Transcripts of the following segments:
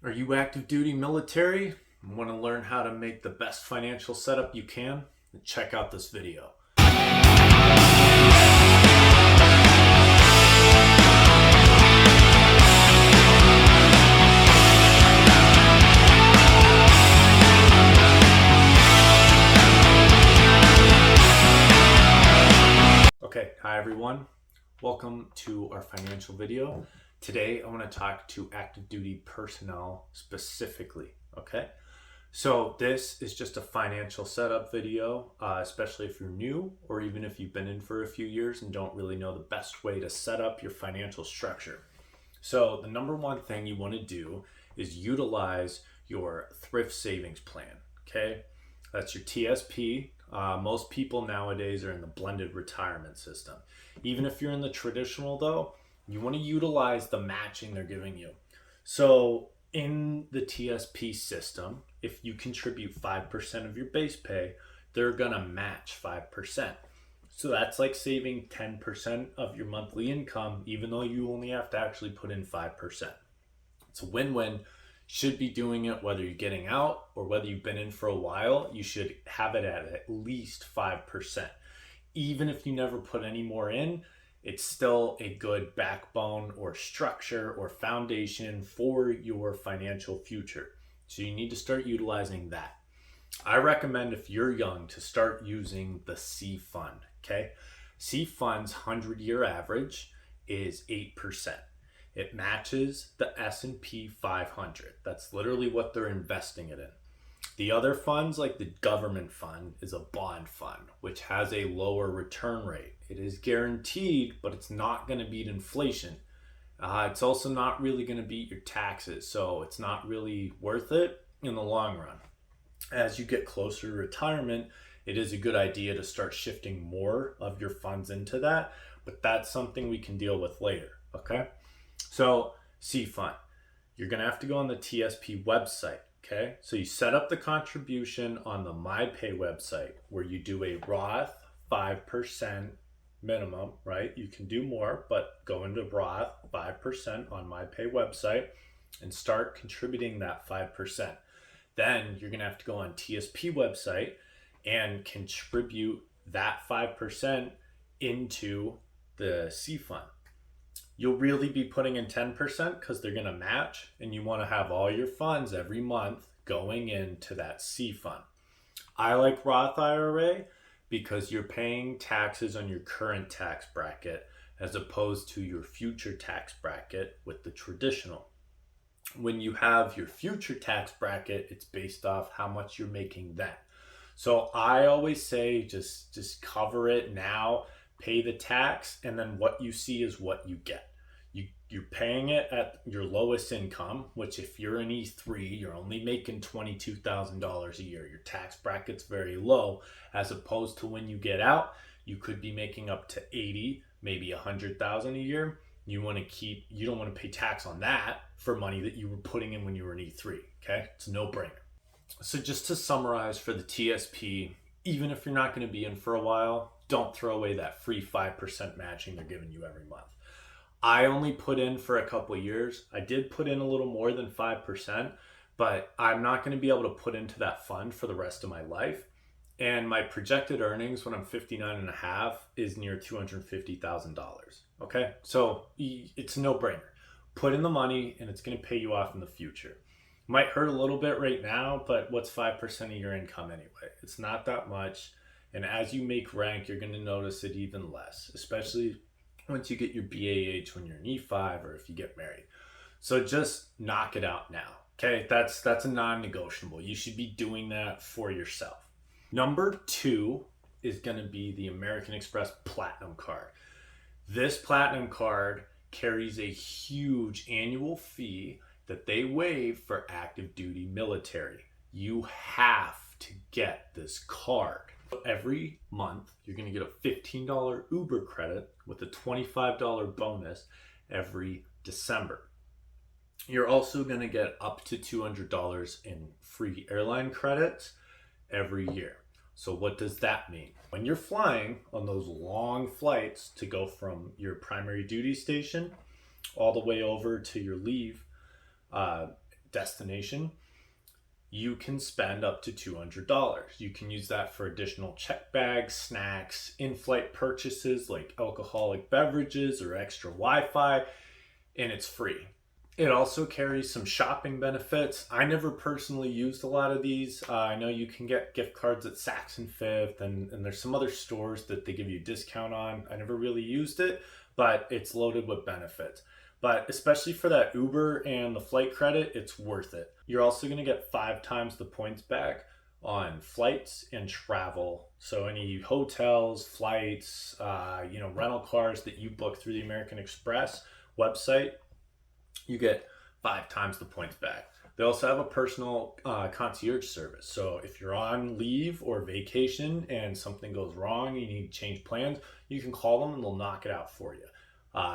Are you active duty military and want to learn how to make the best financial setup you can? Then check out this video. Okay, hi everyone. Welcome to our financial video. Today I want to talk to active duty personnel specifically, okay? So this is just a financial setup video, especially if you're new or even if you've been in for a few years and don't really know the best way to set up your financial structure. So the number one thing you want to do is utilize your thrift savings plan, okay? That's your TSP. Most people nowadays are in the blended retirement system. Even if you're in the traditional though, you want to utilize the matching they're giving you. So in the TSP system, if you contribute 5% of your base pay, they're gonna match 5%. So that's like saving 10% of your monthly income, even though you only have to actually put in 5%. It's a win-win. Should be doing it whether you're getting out or whether you've been in for a while. You should have it at least 5%. Even if you never put any more in, it's still a good backbone or structure or foundation for your financial future. So you need to start utilizing that. I recommend, if you're young, to start using the C fund, okay? C fund's 100-year average is 8%. It matches the S&P 500. That's literally what they're investing it in. The other funds, like the government fund, is a bond fund, which has a lower return rate. It is guaranteed, but it's not going to beat inflation. It's also not really going to beat your taxes, so it's not really worth it in the long run. As you get closer to retirement, it is a good idea to start shifting more of your funds into that, but that's something we can deal with later, okay? So, C fund, you're going to have to go on the TSP website. Okay, so you set up the contribution on the MyPay website where you do a Roth 5% minimum, right? You can do more, but go into Roth 5% on MyPay website and start contributing that 5%. Then you're gonna have to go on TSP website and contribute that 5% into the C fund. You'll really be putting in 10% because they're going to match, and you want to have all your funds every month going into that C fund. I like Roth IRA because you're paying taxes on your current tax bracket as opposed to your future tax bracket with the traditional. When you have your future tax bracket, it's based off how much you're making then. So I always say just cover it now, pay the tax, and then what you see is what you get. You're paying it at your lowest income, which if you're an E3, you're only making $22,000 a year. Your tax bracket's very low, as opposed to when you get out, you could be making up to 80, maybe 100,000 a year. You don't want to pay tax on that for money that you were putting in when you were an E3, okay? It's a no-brainer. So just to summarize for the TSP, even if you're not going to be in for a while, don't throw away that free 5% matching they're giving you every month. I only put in for a couple of years. I did put in a little more than 5%, but I'm not going to be able to put into that fund for the rest of my life. And my projected earnings when I'm 59 and a half is near $250,000. Okay, so it's a no-brainer. Put in the money and it's going to pay you off in the future. Might hurt a little bit right now, but what's 5% of your income anyway? It's not that much. And as you make rank, you're going to notice it even less, especially once you get your BAH when you're an E5 or if you get married. So just knock it out now. Okay, that's a non-negotiable. You should be doing that for yourself. Number 2 is going to be the American Express Platinum Card. This Platinum Card carries a huge annual fee that they waive for active duty military. You have to get this card. Every month, you're going to get a $15 Uber credit with a $25 bonus every December. You're also going to get up to $200 in free airline credits every year. So what does that mean? When you're flying on those long flights to go from your primary duty station all the way over to your leave destination, you can spend up to $200. You can use that for additional check bags, snacks, in-flight purchases like alcoholic beverages or extra Wi-Fi, and it's free. It also carries some shopping benefits. I never personally used a lot of these. I know you can get gift cards at Saks and Fifth, and there's some other stores that they give you a discount on. I never really used it, but it's loaded with benefits. But especially for that Uber and the flight credit, it's worth it. You're also going to get 5 times the points back on flights and travel. So any hotels, flights, rental cars that you book through the American Express website, you get 5 times the points back. They also have a personal concierge service. So if you're on leave or vacation and something goes wrong, you need to change plans, you can call them and they'll knock it out for you.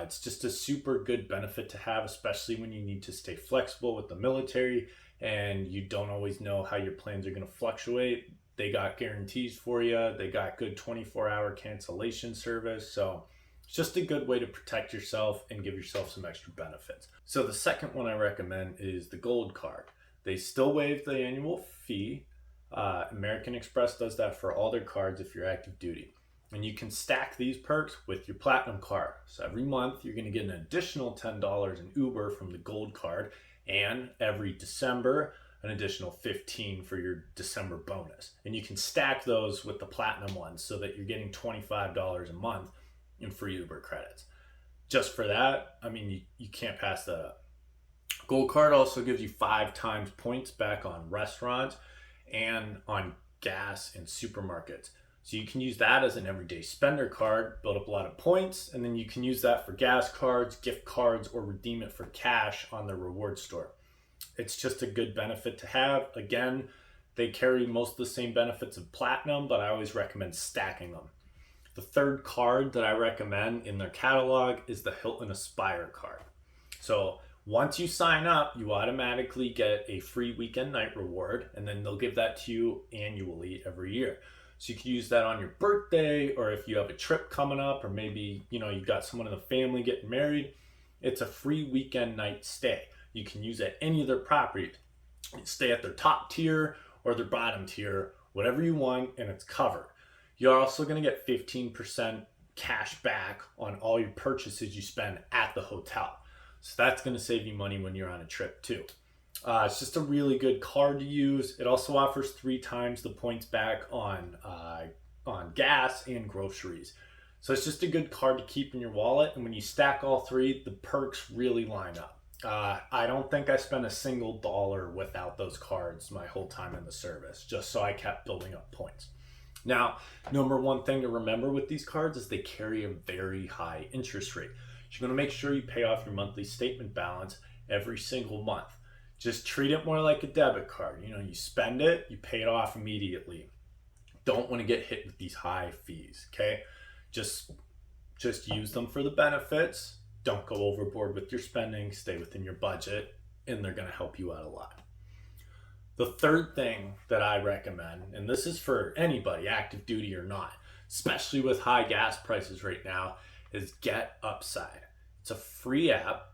It's just a super good benefit to have, especially when you need to stay flexible with the military and you don't always know how your plans are going to fluctuate. They got guarantees for you. They got good 24-hour cancellation service. So it's just a good way to protect yourself and give yourself some extra benefits. So the second one I recommend is the Gold Card. They still waive the annual fee. American Express does that for all their cards if you're active duty. And you can stack these perks with your Platinum Card. So every month you're going to get an additional $10 in Uber from the Gold Card, and every December an additional $15 for your December bonus. And you can stack those with the Platinum ones so that you're getting $25 a month in free Uber credits. Just for that, I mean, you can't pass that up. Gold Card also gives you 5 times points back on restaurants and on gas in supermarkets. So you can use that as an everyday spender card, build up a lot of points, and then you can use that for gas cards, gift cards, or redeem it for cash on the reward store. It's just a good benefit to have. Again, they carry most of the same benefits of Platinum, but I always recommend stacking them. The third card that I recommend in their catalog is the Hilton Aspire card. So once you sign up, you automatically get a free weekend night reward, and then they'll give that to you annually every year. So you can use that on your birthday, or if you have a trip coming up, or maybe you've got someone in the family getting married. It's a free weekend night stay. You can use at any of their properties. Stay at their top tier or their bottom tier, whatever you want, and it's covered. You're also going to get 15% cash back on all your purchases you spend at the hotel. So that's going to save you money when you're on a trip too. It's just a really good card to use. It also offers 3 times the points back on gas and groceries. So it's just a good card to keep in your wallet. And when you stack all 3, the perks really line up. I don't think I spent a single dollar without those cards my whole time in the service, just so I kept building up points. Now, number one thing to remember with these cards is they carry a very high interest rate. You're going to make sure you pay off your monthly statement balance every single month. Just treat it more like a debit card. You spend it, you pay it off immediately. Don't want to get hit with these high fees, okay? Just use them for the benefits. Don't go overboard with your spending. Stay within your budget, and they're going to help you out a lot. The third thing that I recommend, and this is for anybody, active duty or not, especially with high gas prices right now, is GetUpside. It's a free app.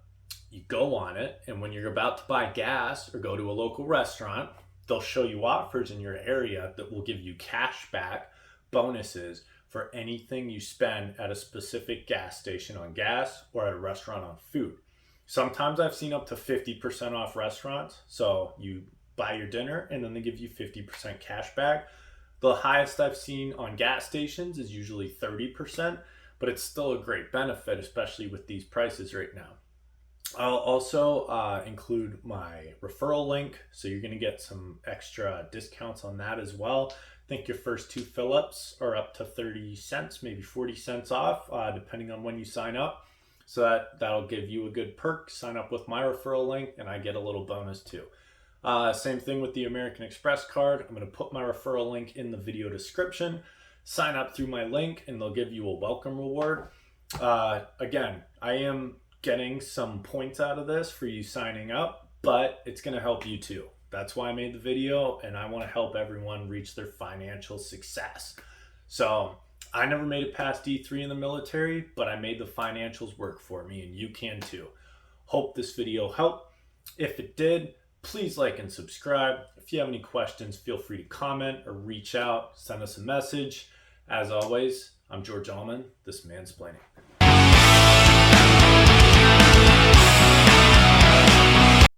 You go on it, and when you're about to buy gas or go to a local restaurant, they'll show you offers in your area that will give you cash back bonuses for anything you spend at a specific gas station on gas or at a restaurant on food. Sometimes I've seen up to 50% off restaurants. So you buy your dinner and then they give you 50% cash back. The highest I've seen on gas stations is usually 30%, but it's still a great benefit, especially with these prices right now. I'll also include my referral link, so you're going to get some extra discounts on that as well. I think your first 2 fill-ups are up to 30 cents, maybe 40 cents off, depending on when you sign up. So that'll give you a good perk. Sign up with my referral link, and I get a little bonus too. Same thing with the American Express card. I'm going to put my referral link in the video description. Sign up through my link, and they'll give you a welcome reward. Again, I am getting some points out of this for you signing up, but it's going to help you too. That's why I made the video, and I want to help everyone reach their financial success. So I never made it past D3 in the military, but I made the financials work for me, and you can too. Hope this video helped. If it did, Please like and subscribe. If you have any questions, feel free to comment or reach out, send us a message. As always, I'm George Allman, this Mansplaining.